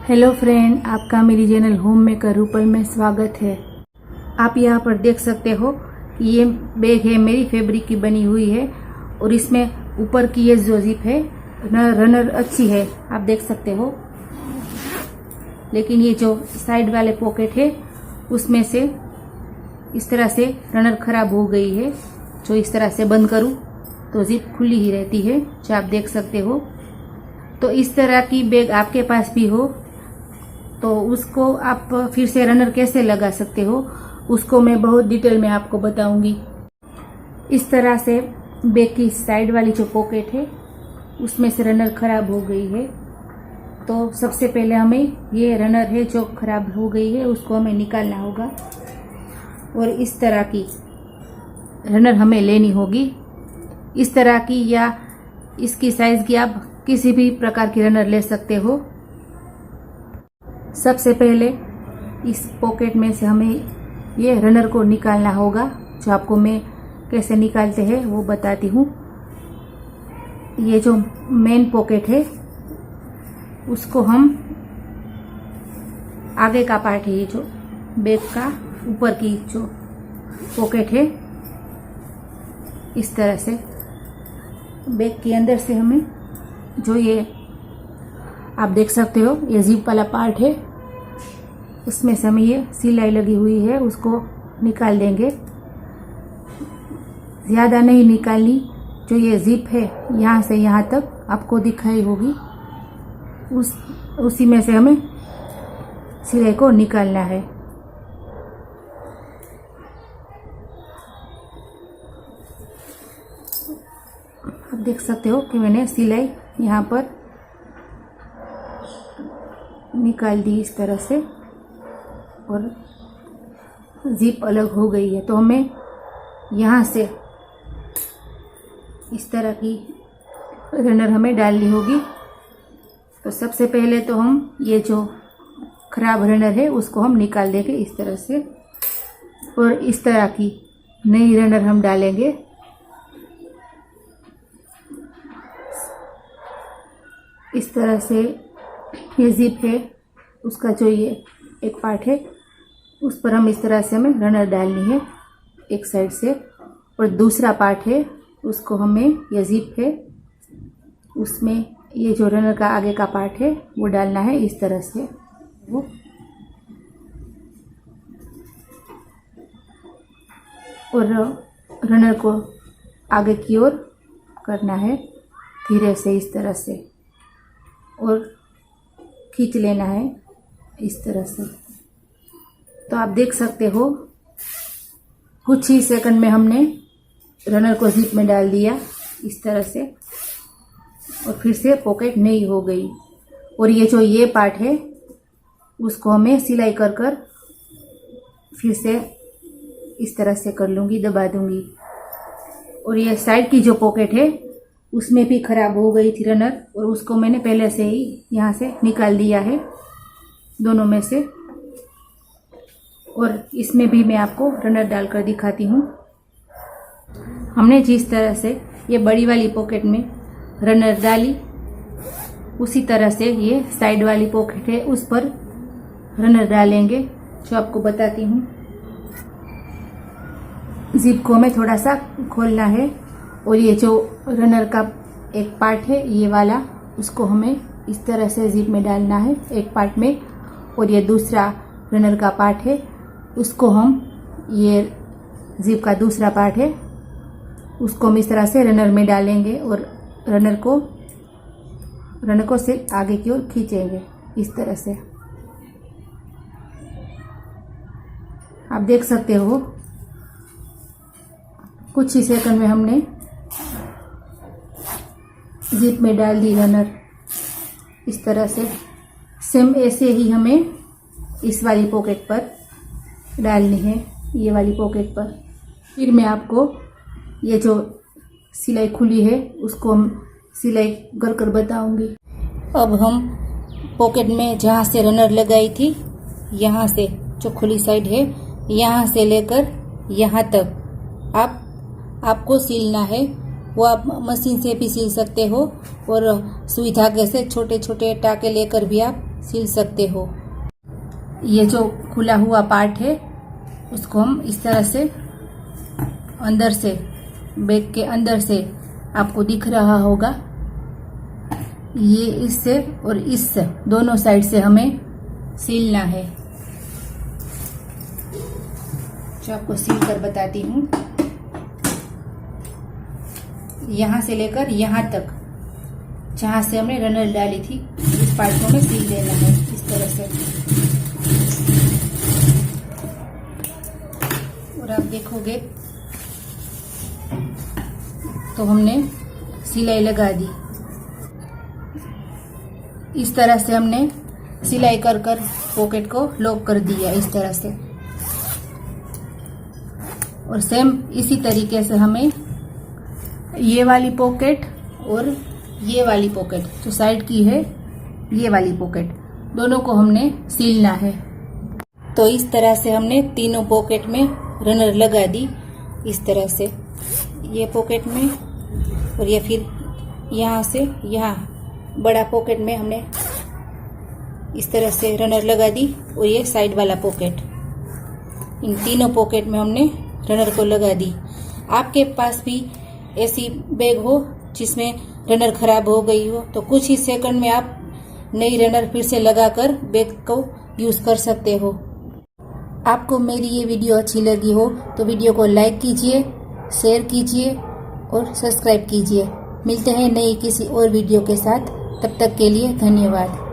Hello friend, आपका मेरी channel home maker Rupal में स्वागत है। आप यहाँ पर देख सकते हो कि ये बैग है मेरी फैब्रिक की बनी हुई है और इसमें ऊपर की ये जो जिप है रनर अच्छी है, आप देख सकते हो। लेकिन ये जो साइड वाले पॉकेट है उसमें से इस तरह से रनर खराब हो गई है। जो इस तरह से बंद करूँ तो जिप खुली ही रहती है, जो आप देख सकते हो। तो इस तरह की बैग आपके पास भी हो तो उसको आप फिर से रनर कैसे लगा सकते हो, उसको मैं बहुत डिटेल में आपको बताऊंगी। इस तरह से बैग की साइड वाली जो पॉकेट है उसमें से रनर खराब हो गई है। तो सबसे पहले हमें ये रनर है जो खराब हो गई है उसको हमें निकालना होगा और इस तरह की रनर हमें लेनी होगी। इस तरह की या इसकी साइज की आप किसी भी प्रकार की रनर ले सकते हो। सबसे पहले इस पॉकेट में से हमें ये रनर को निकालना होगा, जो आपको मैं कैसे निकालते हैं वो बताती हूँ। ये जो मेन पॉकेट है उसको हम आगे का पार्ट है, ये जो बैग का ऊपर की जो पॉकेट है, इस तरह से बैग के अंदर से हमें जो ये आप देख सकते हो ये जिप वाला पार्ट है, उसमें से हमें ये सिलाई लगी हुई है उसको निकाल देंगे। ज़्यादा नहीं निकालनी, जो ये जिप है यहाँ से यहाँ तक आपको दिखाई होगी, उसी में से हमें सिलाई को निकालना है। आप देख सकते हो कि मैंने सिलाई यहाँ पर निकाल दी इस तरह से और जिप अलग हो गई है। तो हमें यहाँ से इस तरह की रनर हमें डालनी होगी। तो सबसे पहले तो हम ये जो खराब रनर है उसको हम निकाल देंगे इस तरह से और इस तरह की नई रनर हम डालेंगे। इस तरह से ये जिप है उसका जो ये एक पार्ट है उस पर हम इस तरह से हमें रनर डालनी है एक साइड से, और दूसरा पार्ट है उसको हमें ये जिप है उसमें ये जो रनर का आगे का पार्ट है वो डालना है इस तरह से। वो और रनर को आगे की ओर करना है धीरे से इस तरह से और खींच लेना है इस तरह से। तो आप देख सकते हो कुछ ही सेकंड में हमने रनर को जिप में डाल दिया इस तरह से और फिर से पॉकेट नई हो गई। और ये जो ये पार्ट है उसको हमें सिलाई कर कर फिर से इस तरह से कर लूँगी, दबा दूँगी। और ये साइड की जो पॉकेट है उसमें भी ख़राब हो गई थी रनर और उसको मैंने पहले से ही यहाँ से निकाल दिया है दोनों में से। और इसमें भी मैं आपको रनर डालकर दिखाती हूँ। हमने जिस तरह से ये बड़ी वाली पॉकेट में रनर डाली उसी तरह से ये साइड वाली पॉकेट है उस पर रनर डालेंगे, जो आपको बताती हूँ। जिप को हमें थोड़ा सा खोलना है और ये जो रनर का एक पार्ट है ये वाला उसको हमें इस तरह से जिप में डालना है एक पार्ट में, और ये दूसरा रनर का पार्ट है उसको हम ये जिप का दूसरा पार्ट है उसको हम इस तरह से रनर में डालेंगे और रनर को से आगे की ओर खींचेंगे इस तरह से। आप देख सकते हो कुछ ही सेकंड में हमने जिप में डाल दी रनर इस तरह से। सेम ऐसे ही हमें इस वाली पॉकेट पर डालनी है, ये वाली पॉकेट पर। फिर मैं आपको ये जो सिलाई खुली है उसको हम सिलाई कर कर बताऊंगी। अब हम पॉकेट में जहाँ से रनर लगाई थी यहाँ से जो खुली साइड है यहाँ से लेकर यहाँ तक आपको सिलना है। वो आप मशीन से भी सिल सकते हो और सुई धागे से छोटे छोटे टाके लेकर भी आप सिल सकते हो। ये जो खुला हुआ पार्ट है उसको हम इस तरह से अंदर से, बैग के अंदर से आपको दिख रहा होगा, ये इससे और इस दोनों साइड से हमें सीलना है। जो आपको सील कर बताती हूँ, यहाँ से लेकर यहाँ तक जहाँ से हमने रनर डाली थी इस पार्ट को हमें सील देना है इस तरह से। और आप देखोगे तो हमने सिलाई लगा दी। इस तरह से हमने सिलाई कर कर पॉकेट को लॉक कर दिया इस तरह से। और सेम इसी तरीके से हमें ये वाली पॉकेट और ये वाली पॉकेट जो साइड की है, ये वाली पॉकेट, दोनों को हमने सीलना है। तो इस तरह से हमने तीनों पॉकेट में रनर लगा दी इस तरह से, ये पॉकेट में और ये फिर यहाँ से यहाँ बड़ा पॉकेट में हमने इस तरह से रनर लगा दी। और ये साइड वाला पॉकेट, इन तीनों पॉकेट में हमने रनर को लगा दी। आपके पास भी ऐसी बैग हो जिसमें रनर खराब हो गई हो तो कुछ ही सेकंड में आप नई रनर फिर से लगाकर बैग को यूज कर सकते हो। आपको मेरी ये वीडियो अच्छी लगी हो तो वीडियो को लाइक कीजिए, शेयर कीजिए और सब्सक्राइब कीजिए। मिलते हैं नई किसी और वीडियो के साथ, तब तक के लिए धन्यवाद।